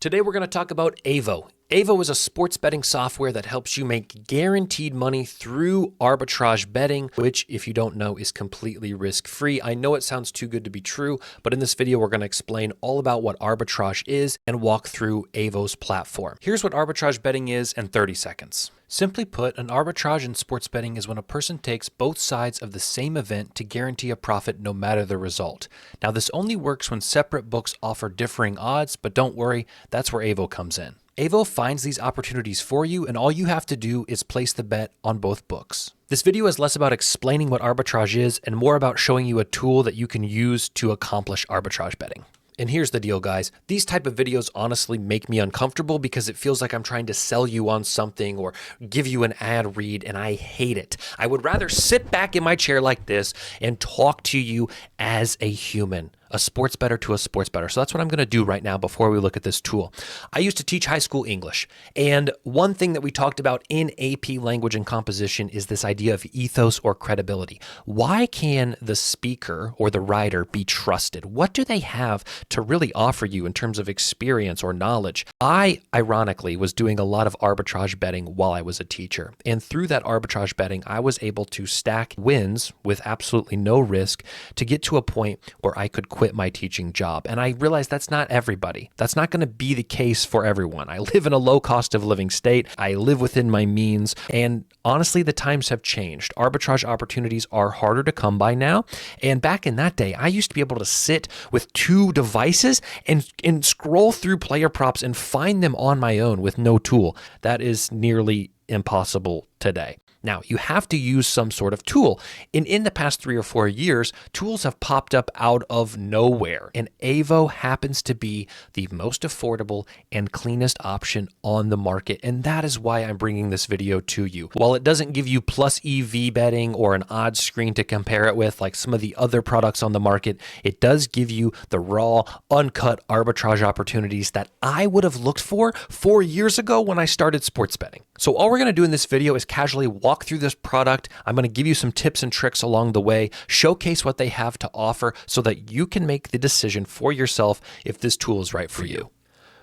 Today we're going to talk about Avo. Avo is a sports betting software that helps you make guaranteed money through arbitrage betting, which, if you don't know, is completely risk-free. I know it sounds too good to be true, but in this video we're going to explain all about what arbitrage is and walk through Avo's platform. Here's what arbitrage betting is in 30 seconds. Simply put, an arbitrage in sports betting is when a person takes both sides of the same event to guarantee a profit no matter the result. Now, this only works when separate books offer differing odds, but don't worry, that's where Avo comes in. Avo finds these opportunities for you, and all you have to do is place the bet on both books. This video is less about explaining what arbitrage is and more about showing you a tool that you can use to accomplish arbitrage betting. And here's the deal, guys. These type of videos honestly make me uncomfortable because it feels like I'm trying to sell you on something or give you an ad read, and I hate it. I would rather sit back in my chair like this and talk to you as a human. A sports bettor to a sports bettor. So that's what I'm going to do right now before we look at this tool. I used to teach high school English, and one thing that we talked about in AP Language and Composition is this idea of ethos or credibility. Why can the speaker or the writer be trusted? What do they have to really offer you in terms of experience or knowledge? I, ironically, was doing a lot of arbitrage betting while I was a teacher, and through that arbitrage betting, I was able to stack wins with absolutely no risk to get to a point where I could quit my teaching job. And I realized that's not everybody. That's not going to be the case for everyone. I live in a low cost of living state. I live within my means. And honestly, the times have changed. Arbitrage opportunities are harder to come by now. And back in that day, I used to be able to sit with two devices and scroll through player props and find them on my own with no tool. That is nearly impossible today. Now, you have to use some sort of tool. And in the past 3 or 4 years, tools have popped up out of nowhere. And Avo happens to be the most affordable and cleanest option on the market. And that is why I'm bringing this video to you. While it doesn't give you plus EV betting or an odds screen to compare it with like some of the other products on the market, it does give you the raw, uncut arbitrage opportunities that I would have looked for 4 years ago when I started sports betting. So all we're going to do in this video is casually walk through this product. I'm going to give you some tips and tricks along the way, showcase what they have to offer so that you can make the decision for yourself if this tool is right for you.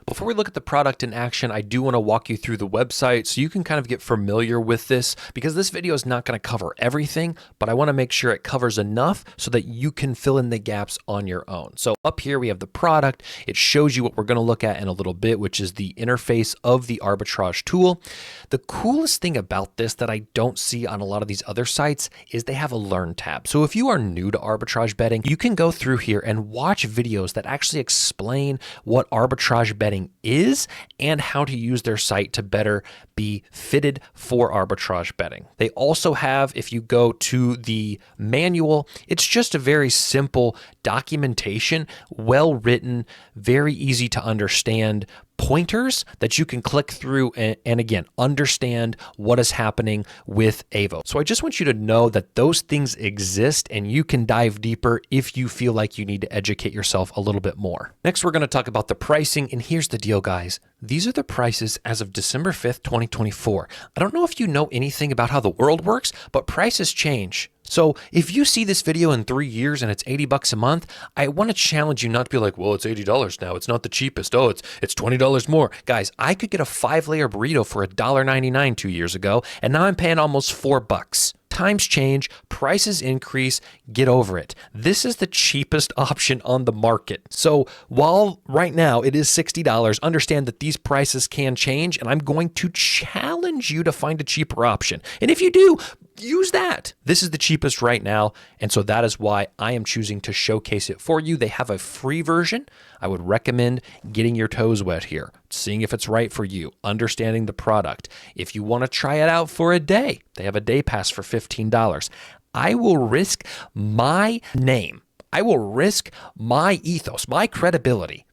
Before we look at the product in action, I do want to walk you through the website so you can kind of get familiar with this, because this video is not going to cover everything, but I want to make sure it covers enough so that you can fill in the gaps on your own. So up here we have the product. It shows you what we're going to look at in a little bit, which is the interface of the arbitrage tool. The coolest thing about this that I don't see on a lot of these other sites is they have a Learn tab. So if you are new to arbitrage betting, you can go through here and watch videos that actually explain what arbitrage betting is and how to use their site to better be fitted for arbitrage betting. They also have, if you go to the manual, it's just a very simple documentation, well written, very easy to understand pointers that you can click through and again, understand what is happening with Avo. So I just want you to know that those things exist and you can dive deeper if you feel like you need to educate yourself a little bit more. Next, we're going to talk about the pricing, and here's the deal, guys. These are the prices as of December 5th, 2024. I don't know if you know anything about how the world works, but prices change. So if you see this video in 3 years and it's $80 a month, I want to challenge you not to be like, well, it's $80 now. It's not the cheapest. Oh, it's $20 more. Guys, I could get a 5-layer burrito for $1.99 2 years ago, and now I'm paying almost $4. Times change, prices increase, get over it. This is the cheapest option on the market. So while right now it is $60, understand that these prices can change, and I'm going to challenge you to find a cheaper option. And if you do, use that. This is the cheapest right now, and so that is why I am choosing to showcase it for you. They have a free version. I would recommend getting your toes wet here, seeing if it's right for you, understanding the product. If you want to try it out for a day, they have a day pass for $15. I will risk my name. I will risk my ethos, my credibility,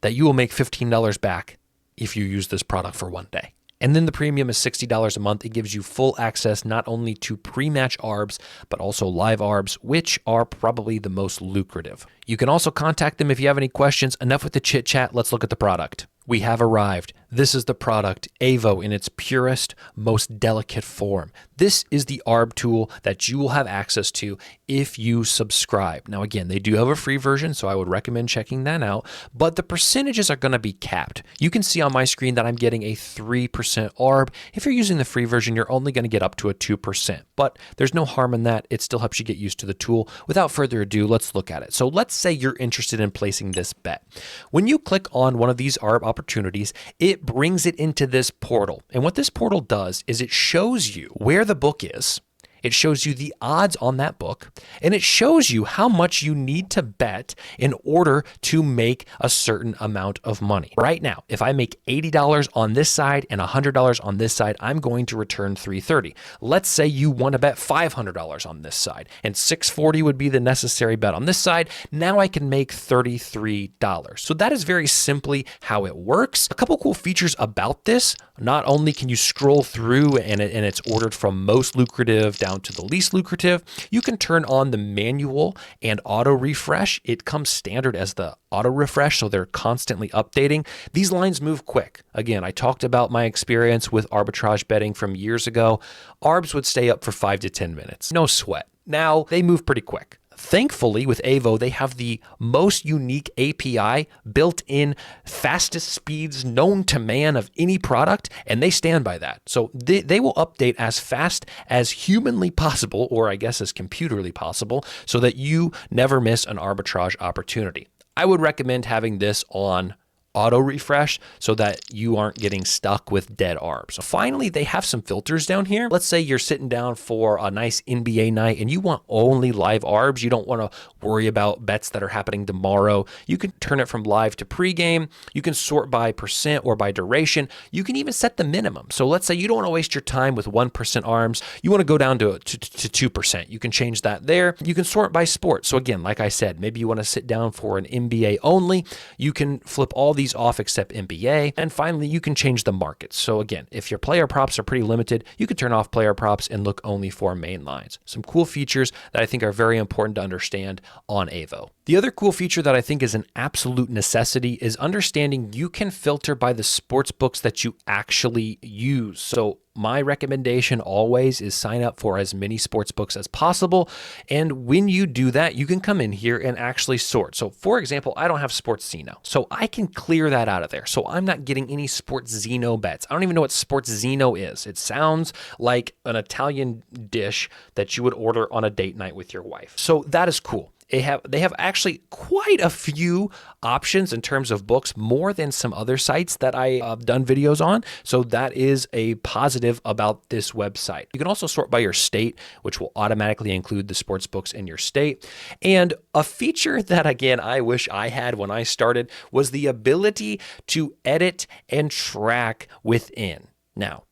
that you will make $15 back if you use this product for one day. And then the premium is $60 a month. It gives you full access not only to pre-match ARBs, but also live ARBs, which are probably the most lucrative. You can also contact them if you have any questions. Enough with the chit chat. Let's look at the product. We have arrived. This is the product, Avo, in its purest, most delicate form. This is the ARB tool that you will have access to if you subscribe. Now, again, they do have a free version, so I would recommend checking that out, but the percentages are going to be capped. You can see on my screen that I'm getting a 3% ARB. If you're using the free version, you're only going to get up to a 2%, but there's no harm in that. It still helps you get used to the tool. Without further ado, let's look at it. So let's say you're interested in placing this bet. When you click on one of these ARB opportunities, it brings it into this portal. And what this portal does is it shows you where the book is. It shows you the odds on that book, and it shows you how much you need to bet in order to make a certain amount of money. Right now, if I make $80 on this side and $100 on this side, I'm going to return $330. Let's say you want to bet $500 on this side, and $640 would be the necessary bet on this side. Now I can make $33. So that is very simply how it works. A couple cool features about this: not only can you scroll through and it's ordered from most lucrative down to the least lucrative, you can turn on the manual and auto refresh. It comes standard as the auto refresh, so they're constantly updating. These lines move quick. Again, I talked about my experience with arbitrage betting from years ago. ARBs would stay up for 5 to 10 minutes. No sweat. Now they move pretty quick. Thankfully, with Avo, they have the most unique API, built-in fastest speeds known to man of any product, and they stand by that. So they will update as fast as humanly possible, or I guess as computerly possible, so that you never miss an arbitrage opportunity. I would recommend having this on auto refresh so that you aren't getting stuck with dead ARBs. So finally, they have some filters down here. Let's say you're sitting down for a nice NBA night and you want only live ARBs. You don't want to worry about bets that are happening tomorrow. You can turn it from live to pregame. You can sort by percent or by duration. You can even set the minimum. So let's say you don't want to waste your time with 1% ARMs. You want to go down to 2%. You can change that there. You can sort by sport. So again, like I said, maybe you want to sit down for an NBA only. You can flip all these off except NBA. And finally, you can change the markets. So again, if your player props are pretty limited, you can turn off player props and look only for main lines. Some cool features that I think are very important to understand on Avo. The other cool feature that I think is an absolute necessity is understanding you can filter by the sports books that you actually use. So my recommendation always is sign up for as many sports books as possible. And when you do that, you can come in here and actually sort. So for example, I don't have Sportsbetting, so I can clear that out of there. So I'm not getting any Sportsbetting bets. I don't even know what Sportsbetting is. It sounds like an Italian dish that you would order on a date night with your wife. So that is cool. They have actually quite a few options in terms of books, more than some other sites that I've done videos on. So that is a positive about this website. You can also sort by your state, which will automatically include the sports books in your state. And a feature that, again, I wish I had when I started was the ability to edit and track within. Now,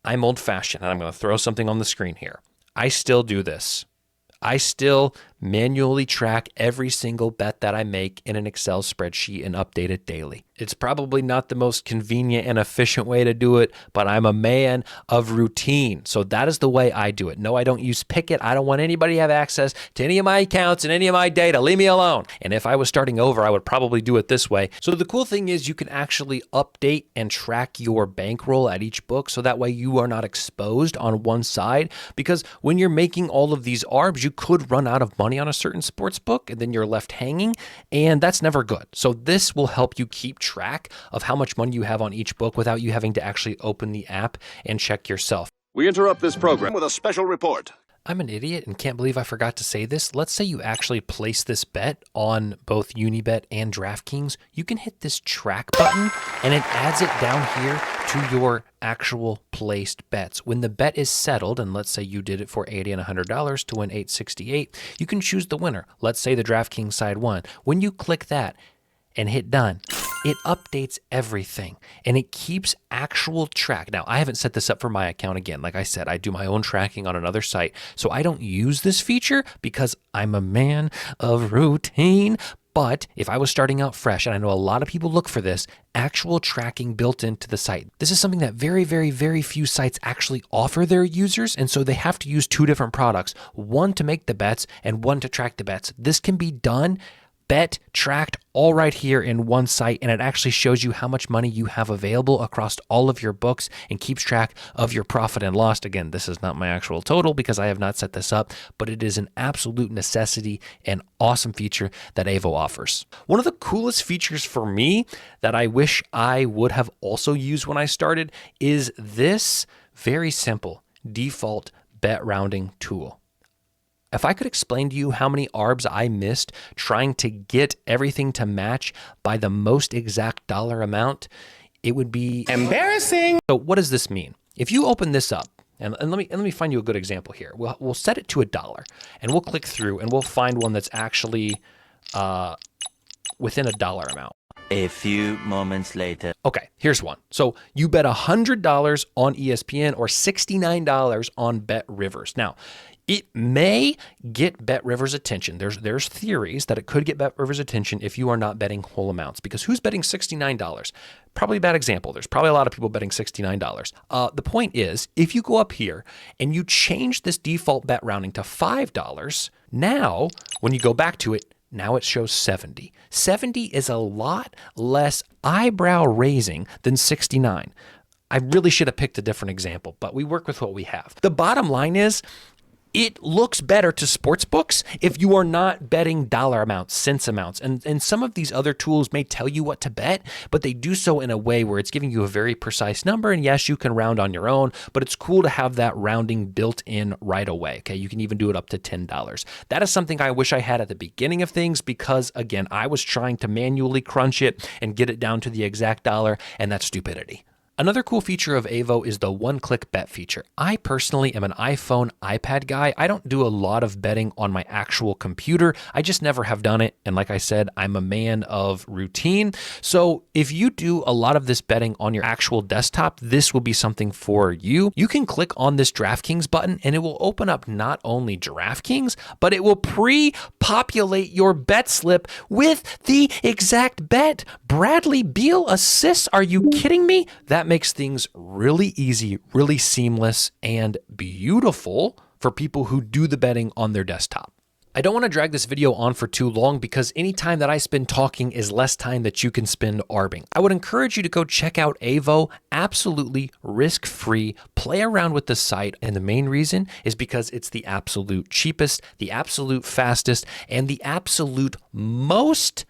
I'm old-fashioned, and I'm going to throw something on the screen here. I still do this. I still manually track every single bet that I make in an Excel spreadsheet and update it daily. It's probably not the most convenient and efficient way to do it, but I'm a man of routine. So that is the way I do it. No, I don't use Picket. I don't want anybody to have access to any of my accounts and any of my data. Leave me alone. And if I was starting over, I would probably do it this way. So the cool thing is you can actually update and track your bankroll at each book. So that way you are not exposed on one side, because when you're making all of these ARBs, you could run out of money on a certain sports book and then you're left hanging, and that's never good. So this will help you keep track of how much money you have on each book without you having to actually open the app and check yourself. We interrupt this program with a special report. I'm an idiot and can't believe I forgot to say this. Let's say you actually place this bet on both Unibet and DraftKings. You can hit this track button and it adds it down here to your actual placed bets. When the bet is settled, and let's say you did it for $80 and $100 to win $868, you can choose the winner. Let's say the DraftKings side won. When you click that and hit done, it updates everything and it keeps actual track. Now, I haven't set this up for my account again. Like I said, I do my own tracking on another site. So I don't use this feature because I'm a man of routine. But if I was starting out fresh, and I know a lot of people look for this, actual tracking built into the site. This is something that very, very, very few sites actually offer their users. And so they have to use two different products, one to make the bets and one to track the bets. This can be done bet tracked all right here in one site, and it actually shows you how much money you have available across all of your books and keeps track of your profit and loss. Again, this is not my actual total because I have not set this up, but it is an absolute necessity and awesome feature that Avo offers. One of the coolest features for me that I wish I would have also used when I started is this very simple default bet rounding tool. If I could explain to you how many ARBs I missed trying to get everything to match by the most exact dollar amount, it would be embarrassing. So what does this mean? If you open this up, and let me find you a good example here. We'll set it to $1, and we'll click through, and we'll find one that's actually within a dollar amount. A few moments later. Okay, here's one. So you bet $100 on ESPN or $69 on Bet Rivers. Now, it may get Bet Rivers' attention. There's theories that it could get Bet Rivers' attention if you are not betting whole amounts, because who's betting $69? Probably a bad example. There's probably a lot of people betting $69. The point is, if you go up here and you change this default bet rounding to $5, now when you go back to it, now it shows 70. 70 is a lot less eyebrow raising than 69. I really should have picked a different example, but we work with what we have. The bottom line is, it looks better to sportsbooks if you are not betting dollar amounts, cents amounts. And some of these other tools may tell you what to bet, but they do so in a way where it's giving you a very precise number. And yes, you can round on your own, but it's cool to have that rounding built in right away. Okay, you can even do it up to $10. That is something I wish I had at the beginning of things because, again, I was trying to manually crunch it and get it down to the exact dollar, and that's stupidity. Another cool feature of Avo is the one-click bet feature. I personally am an iPhone, iPad guy. I don't do a lot of betting on my actual computer. I just never have done it. And like I said, I'm a man of routine. So if you do a lot of this betting on your actual desktop, this will be something for you. You can click on this DraftKings button and it will open up not only DraftKings, but it will pre-populate your bet slip with the exact bet. Bradley Beal assists. Are you kidding me? That makes things really easy, really seamless, and beautiful for people who do the betting on their desktop. I don't want to drag this video on for too long because any time that I spend talking is less time that you can spend arbing. I would encourage you to go check out Avo, absolutely risk-free, play around with the site, and the main reason is because it's the absolute cheapest, the absolute fastest, and the absolute most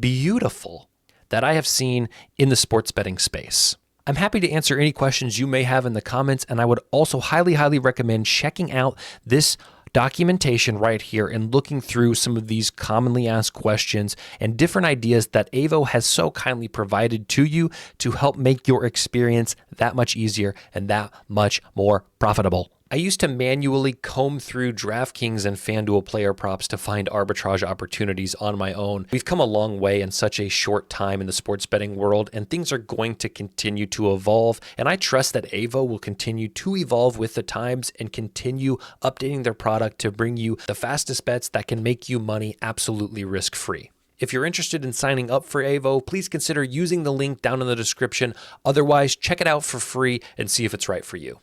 beautiful that I have seen in the sports betting space. I'm happy to answer any questions you may have in the comments, and I would also highly, highly recommend checking out this documentation right here and looking through some of these commonly asked questions and different ideas that Avo has so kindly provided to you to help make your experience that much easier and that much more profitable. I used to manually comb through DraftKings and FanDuel player props to find arbitrage opportunities on my own. We've come a long way in such a short time in the sports betting world, and things are going to continue to evolve. And I trust that Avo will continue to evolve with the times and continue updating their product to bring you the fastest bets that can make you money absolutely risk-free. If you're interested in signing up for Avo, please consider using the link down in the description. Otherwise, check it out for free and see if it's right for you.